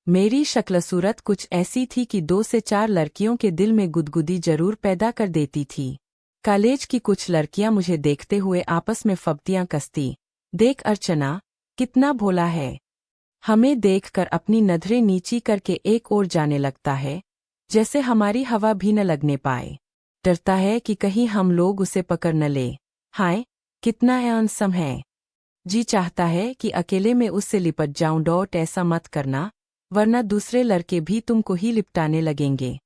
मेरी शक्ल सूरत कुछ ऐसी थी कि 2 से 4 लड़कियों के दिल में गुदगुदी जरूर पैदा कर देती थी। कॉलेज की कुछ लड़कियां मुझे देखते हुए आपस में फब्तियां कसती, देख अर्चना, कितना भोला है। हमें देखकर अपनी नजरें नीची करके एक ओर जाने लगता है, जैसे हमारी हवा भी न लगने पाए। डरता है कि कहीं हम लोग उसे पकड़ न ले। हाय, कितना हैंडसम है। जी चाहता है कि अकेले में उससे लिपट जाऊं। ऐसा मत करना, वरना दूसरे लड़के भी तुमको ही लिपटाने लगेंगे।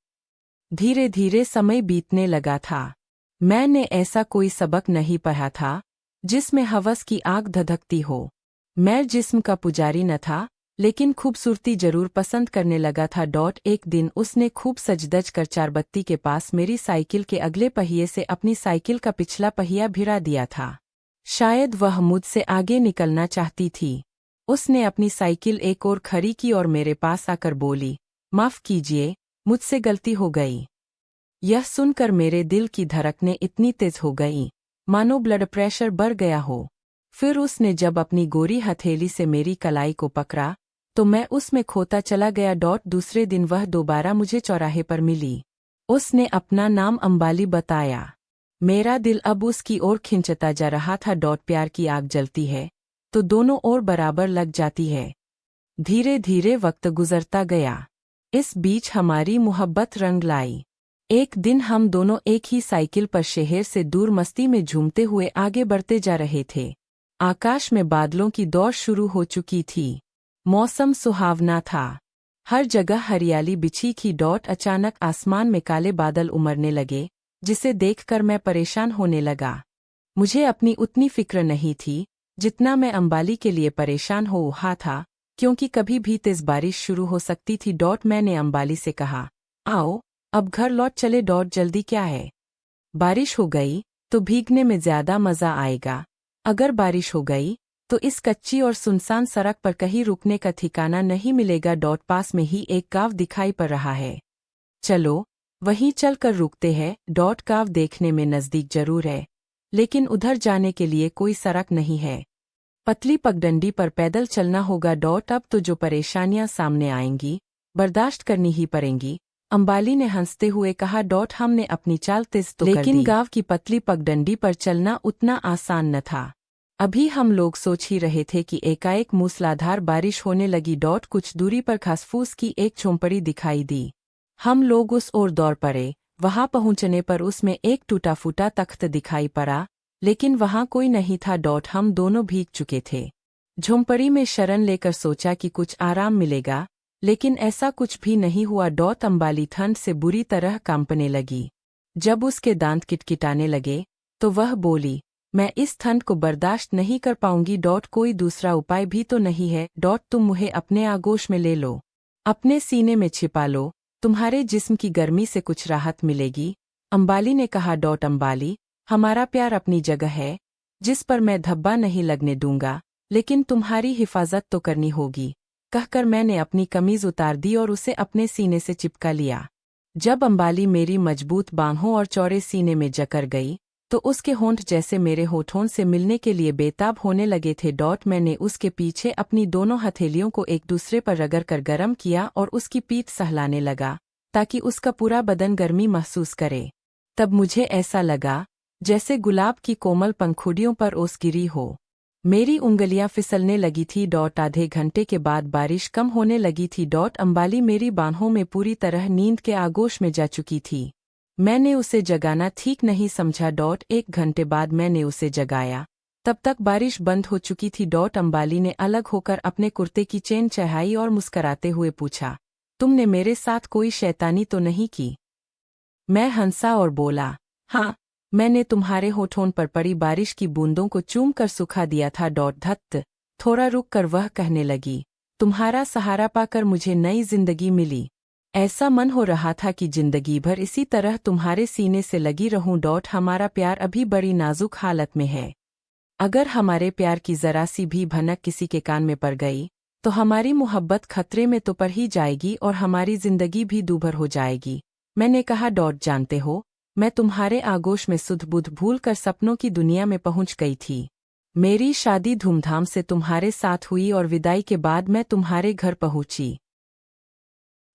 धीरे धीरे समय बीतने लगा था। मैंने ऐसा कोई सबक नहीं पढ़ा था जिसमें हवस की आग धधकती हो। मैं जिस्म का पुजारी न था, लेकिन खूबसूरती जरूर पसंद करने लगा था। एक दिन उसने खूब सजदज कर चारबत्ती के पास मेरी साइकिल के अगले पहिए से अपनी साइकिल का पिछला पहिया भिड़ा दिया था। शायद वह मुझसे आगे निकलना चाहती थी। उसने अपनी साइकिल एक और खड़ी की और मेरे पास आकर बोली, माफ कीजिए, मुझसे गलती हो गई। यह सुनकर मेरे दिल की धड़कनें इतनी तेज हो गईं, मानो ब्लड प्रेशर बढ़ गया हो। फिर उसने जब अपनी गोरी हथेली से मेरी कलाई को पकड़ा, तो मैं उसमें खोता चला गया। दूसरे दिन वह दोबारा मुझे चौराहे पर मिली। उसने अपना नाम अंबाली बताया। मेरा दिल अब उसकी ओर खिंचता जा रहा था। प्यार की आग जलती है तो दोनों ओर बराबर लग जाती है। धीरे धीरे वक्त गुजरता गया। इस बीच हमारी मोहब्बत रंग लाई। एक दिन हम दोनों एक ही साइकिल पर शहर से दूर मस्ती में झूमते हुए आगे बढ़ते जा रहे थे। आकाश में बादलों की दौड़ शुरू हो चुकी थी। मौसम सुहावना था। हर जगह हरियाली बिछी थी। अचानक आसमान में काले बादल उमड़ने लगे, जिसे देखकर मैं परेशान होने लगा। मुझे अपनी उतनी फिक्र नहीं थी जितना मैं अंबाली के लिए परेशान हो रहा था, क्योंकि कभी भी तेज बारिश शुरू हो सकती थी। मैंने अंबाली से कहा, आओ अब घर लौट चले। जल्दी क्या है? बारिश हो गई तो भीगने में ज्यादा मजा आएगा। अगर बारिश हो गई तो इस कच्ची और सुनसान सड़क पर कहीं रुकने का ठिकाना नहीं मिलेगा। पास में ही एक गांव दिखाई पड़ रहा है, चलो वहीं चलकर रुकते हैं। गांव देखने में नजदीक जरूर है, लेकिन उधर जाने के लिए कोई सड़क नहीं है। पतली पगडंडी पर पैदल चलना होगा। अब तो जो परेशानियां सामने आएंगी, बर्दाश्त करनी ही पड़ेंगी, अंबाली ने हंसते हुए कहा। हमने अपनी चाल तेज तो कर दी, लेकिन गांव की पतली पगडंडी पर चलना उतना आसान न था। अभी हम लोग सोच ही रहे थे कि एकाएक मूसलाधार बारिश होने लगी। कुछ दूरी पर घासफूस की एक झोंपड़ी दिखाई दी। हम लोग उस ओर दौड़ पड़े। वहां पहुंचने पर उसमें एक टूटा फूटा तख्त दिखाई पड़ा, लेकिन वहां कोई नहीं था। हम दोनों भीग चुके थे। झोंपड़ी में शरण लेकर सोचा कि कुछ आराम मिलेगा, लेकिन ऐसा कुछ भी नहीं हुआ। अंबाली ठंड से बुरी तरह कांपने लगी। जब उसके दांत किटकिटाने लगे तो वह बोली, मैं इस ठंड को बर्दाश्त नहीं कर पाऊंगी। कोई दूसरा उपाय भी तो नहीं है? तुम मुझे अपने आगोश में ले लो, अपने सीने में छिपा लो, तुम्हारे जिस्म की गर्मी से कुछ राहत मिलेगी। अंबाली ने कहा। अंबाली, हमारा प्यार अपनी जगह है, जिस पर मैं धब्बा नहीं लगने दूंगा, लेकिन तुम्हारी हिफाजत तो करनी होगी। कहकर मैंने अपनी कमीज उतार दी और उसे अपने सीने से चिपका लिया। जब अंबाली मेरी मजबूत बाहों और चौड़े सीने में जकड़ गई, तो उसके होंठ जैसे मेरे होठों से मिलने के लिए बेताब होने लगे थे। मैंने उसके पीछे अपनी दोनों हथेलियों को एक दूसरे पर रगड़ कर गर्म किया और उसकी पीठ सहलाने लगा, ताकि उसका पूरा बदन गर्मी महसूस करे। तब मुझे ऐसा लगा जैसे गुलाब की कोमल पंखुड़ियों पर ओस गिरी हो। मेरी उंगलियां फिसलने लगी थी। आधे घंटे के बाद बारिश कम होने लगी थी। अंबाली मेरी बाहों में पूरी तरह नींद के आगोश में जा चुकी थी। मैंने उसे जगाना ठीक नहीं समझा। 1 घंटे बाद मैंने उसे जगाया। तब तक बारिश बंद हो चुकी थी। अंबाली ने अलग होकर अपने कुर्ते की चेन चढ़ाई और मुस्कराते हुए पूछा, तुमने मेरे साथ कोई शैतानी तो नहीं की? मैं हंसा और बोला, हाँ, मैंने तुम्हारे होठों पर पड़ी बारिश की बूंदों को चूम कर सुखा दिया था। धत्त थोड़ा रुक कर वह कहने लगी, तुम्हारा सहारा पाकर मुझे नई जिंदगी मिली। ऐसा मन हो रहा था कि जिंदगी भर इसी तरह तुम्हारे सीने से लगी रहूं। हमारा प्यार अभी बड़ी नाजुक हालत में है। अगर हमारे प्यार की जरा सी भी भनक किसी के कान में पड़ गई, तो हमारी मोहब्बत खतरे में तो पड़ ही जाएगी और हमारी जिंदगी भी दूभर हो जाएगी। मैंने कहा। जानते हो, मैं तुम्हारे आगोश में सुध बुध भूल कर सपनों की दुनिया में पहुंच गई थी। मेरी शादी धूमधाम से तुम्हारे साथ हुई और विदाई के बाद मैं तुम्हारे घर पहुंची।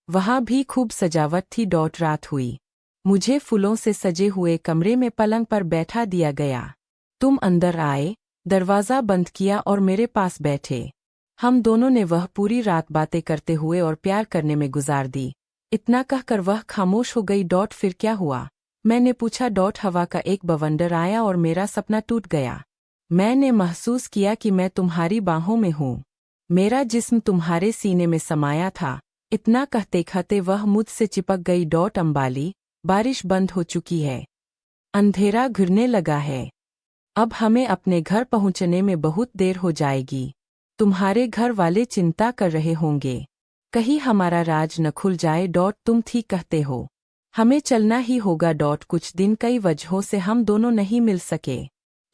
वहाँ भी खूब सजावट थी। रात हुई। मुझे फूलों से सजे हुए कमरे में पलंग पर बैठा दिया गया। तुम अंदर आए, दरवाज़ा बंद किया और मेरे पास बैठे। हम दोनों ने वह पूरी रात बातें करते हुए और प्यार करने में गुजार दी। इतना कहकर वह खामोश हो गई। फिर क्या हुआ? मैंने पूछा। हवा का एक बवंडर आया और मेरा सपना टूट गया। मैंने महसूस किया कि मैं तुम्हारी बाहों में हूँ। मेरा जिस्म तुम्हारे सीने में समाया था। इतना कहते कहते वह मुझसे चिपक गई। अंबाली, बारिश बंद हो चुकी है। अंधेरा घिरने लगा है। अब हमें अपने घर पहुंचने में बहुत देर हो जाएगी। तुम्हारे घर वाले चिंता कर रहे होंगे, कहीं हमारा राज न खुल जाए। तुम ठीक कहते हो, हमें चलना ही होगा। कुछ दिन कई वजहों से हम दोनों नहीं मिल सके,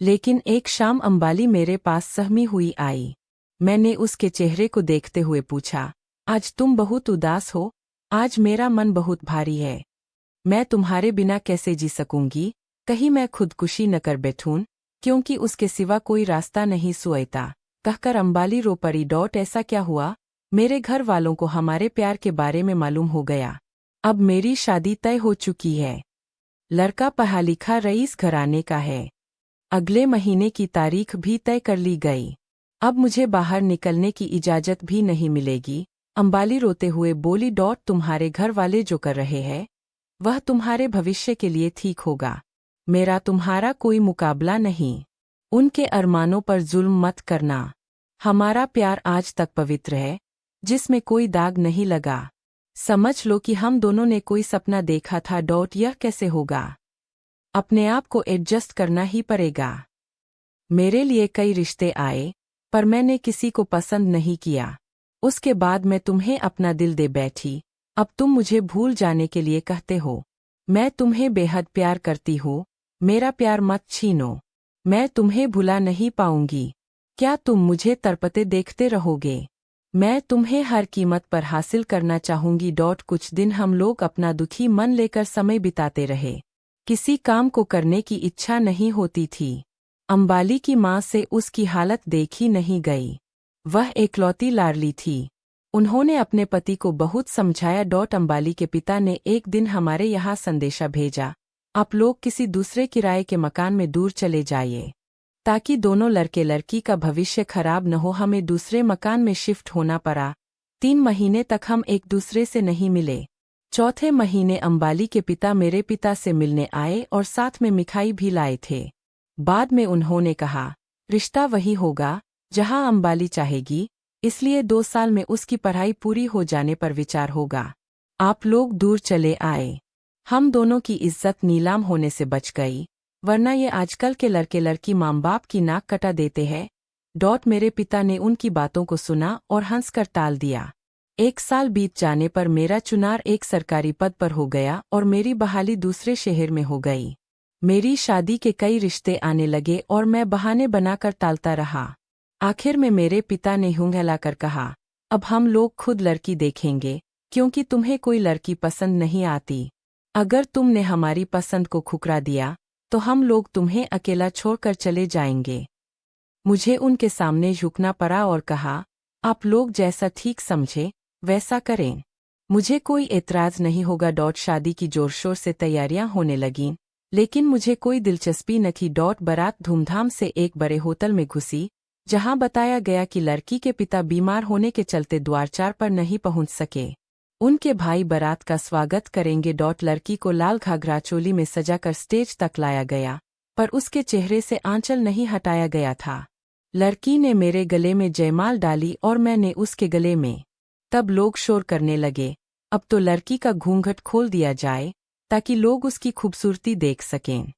लेकिन एक शाम अंबाली मेरे पास सहमी हुई आई। मैंने उसके चेहरे को देखते हुए पूछा, आज तुम बहुत उदास हो? आज मेरा मन बहुत भारी है। मैं तुम्हारे बिना कैसे जी सकूंगी? कहीं मैं खुदकुशी न कर बैठूं, क्योंकि उसके सिवा कोई रास्ता नहीं सुएता। कहकर अंबाली रो पड़ी। ऐसा क्या हुआ? मेरे घर वालों को हमारे प्यार के बारे में मालूम हो गया। अब मेरी शादी तय हो चुकी है। लड़का पढ़ा लिखा रईस घराने का है। अगले महीने की तारीख भी तय कर ली गई। अब मुझे बाहर निकलने की इजाजत भी नहीं मिलेगी। अंबाली रोते हुए बोली। तुम्हारे घर वाले जो कर रहे हैं, वह तुम्हारे भविष्य के लिए ठीक होगा। मेरा तुम्हारा कोई मुकाबला नहीं। उनके अरमानों पर जुल्म मत करना। हमारा प्यार आज तक पवित्र है, जिसमें कोई दाग नहीं लगा। समझ लो कि हम दोनों ने कोई सपना देखा था। यह कैसे होगा? अपने आप को एडजस्ट करना ही पड़ेगा। मेरे लिए कई रिश्ते आए, पर मैंने किसी को पसंद नहीं किया। उसके बाद मैं तुम्हें अपना दिल दे बैठी। अब तुम मुझे भूल जाने के लिए कहते हो। मैं तुम्हें बेहद प्यार करती हूँ। मेरा प्यार मत छीनो। मैं तुम्हें भुला नहीं पाऊंगी। क्या तुम मुझे तड़पते देखते रहोगे? मैं तुम्हें हर कीमत पर हासिल करना चाहूंगी। कुछ दिन हम लोग अपना दुखी मन लेकर समय बिताते रहे। किसी काम को करने की इच्छा नहीं होती थी। अंबाली की माँ से उसकी हालत देखी नहीं गई। वह एकलौती लाडली थी। उन्होंने अपने पति को बहुत समझाया। अंबाली के पिता ने एक दिन हमारे यहाँ संदेशा भेजा, आप लोग किसी दूसरे किराए के मकान में दूर चले जाइए, ताकि दोनों लड़के लड़की का भविष्य खराब न हो। हमें दूसरे मकान में शिफ्ट होना पड़ा। 3 महीने तक हम एक दूसरे से नहीं मिले। चौथे महीने अंबाली के पिता मेरे पिता से मिलने आए और साथ में मिठाई भी लाए थे। बाद में उन्होंने कहा, रिश्ता वही होगा जहां अंबाली चाहेगी, इसलिए 2 साल में उसकी पढ़ाई पूरी हो जाने पर विचार होगा। आप लोग दूर चले आए। हम दोनों की इज्जत नीलाम होने से बच गई, वरना ये आजकल के लड़के लड़की माँ बाप की नाक कटा देते हैं। मेरे पिता ने उनकी बातों को सुना और हंसकर टाल दिया। 1 साल बीत जाने पर मेरा चुनाव एक सरकारी पद पर हो गया और मेरी बहाली दूसरे शहर में हो गई। मेरी शादी के कई रिश्ते आने लगे और मैं बहाने बनाकर टालता रहा। आखिर में मेरे पिता ने यूं हिलाकर कहा, अब हम लोग खुद लड़की देखेंगे, क्योंकि तुम्हें कोई लड़की पसंद नहीं आती। अगर तुमने हमारी पसंद को ठुकरा दिया तो हम लोग तुम्हें अकेला छोड़कर चले जाएंगे। मुझे उनके सामने झुकना पड़ा और कहा, आप लोग जैसा ठीक समझे वैसा करें, मुझे कोई एतराज नहीं होगा। शादी की जोर शोर से तैयारियां होने लगीं, लेकिन मुझे कोई दिलचस्पी न थी। बारात धूमधाम से एक बड़े होटल में घुसी, जहां बताया गया कि लड़की के पिता बीमार होने के चलते द्वारचार पर नहीं पहुंच सके। उनके भाई बारात का स्वागत करेंगे। लड़की को लाल घाघरा चोली में सजाकर स्टेज तक लाया गया, पर उसके चेहरे से आंचल नहीं हटाया गया था। लड़की ने मेरे गले में जयमाल डाली और मैंने उसके गले में। तब लोग शोर करने लगे, अब तो लड़की का घूंघट खोल दिया जाए ताकि लोग उसकी खूबसूरती देख सकें।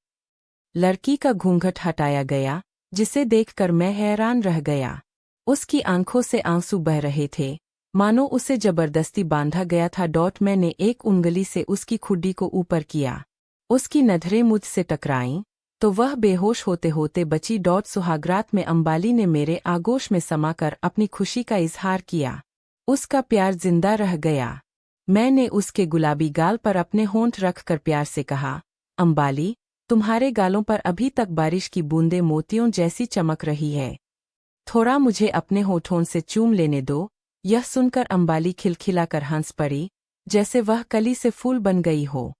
लड़की का घूंघट हटाया गया, जिसे देखकर मैं हैरान रह गया। उसकी आंखों से आंसू बह रहे थे, मानो उसे जबरदस्ती बांधा गया था। मैंने एक उंगली से उसकी खुड्डी को ऊपर किया। उसकी नजरें मुझसे टकराईं तो वह बेहोश होते होते बची। सुहागरात में अंबाली ने मेरे आगोश में समाकर अपनी खुशी का इजहार किया। उसका प्यार जिंदा रह गया। मैंने उसके गुलाबी गाल पर अपने होंठ रखकर प्यार से कहा, अंबाली, तुम्हारे गालों पर अभी तक बारिश की बूंदें मोतियों जैसी चमक रही है। थोड़ा मुझे अपने होठों से चूम लेने दो। यह सुनकर अंबाली खिलखिलाकर हंस पड़ी, जैसे वह कली से फूल बन गई हो।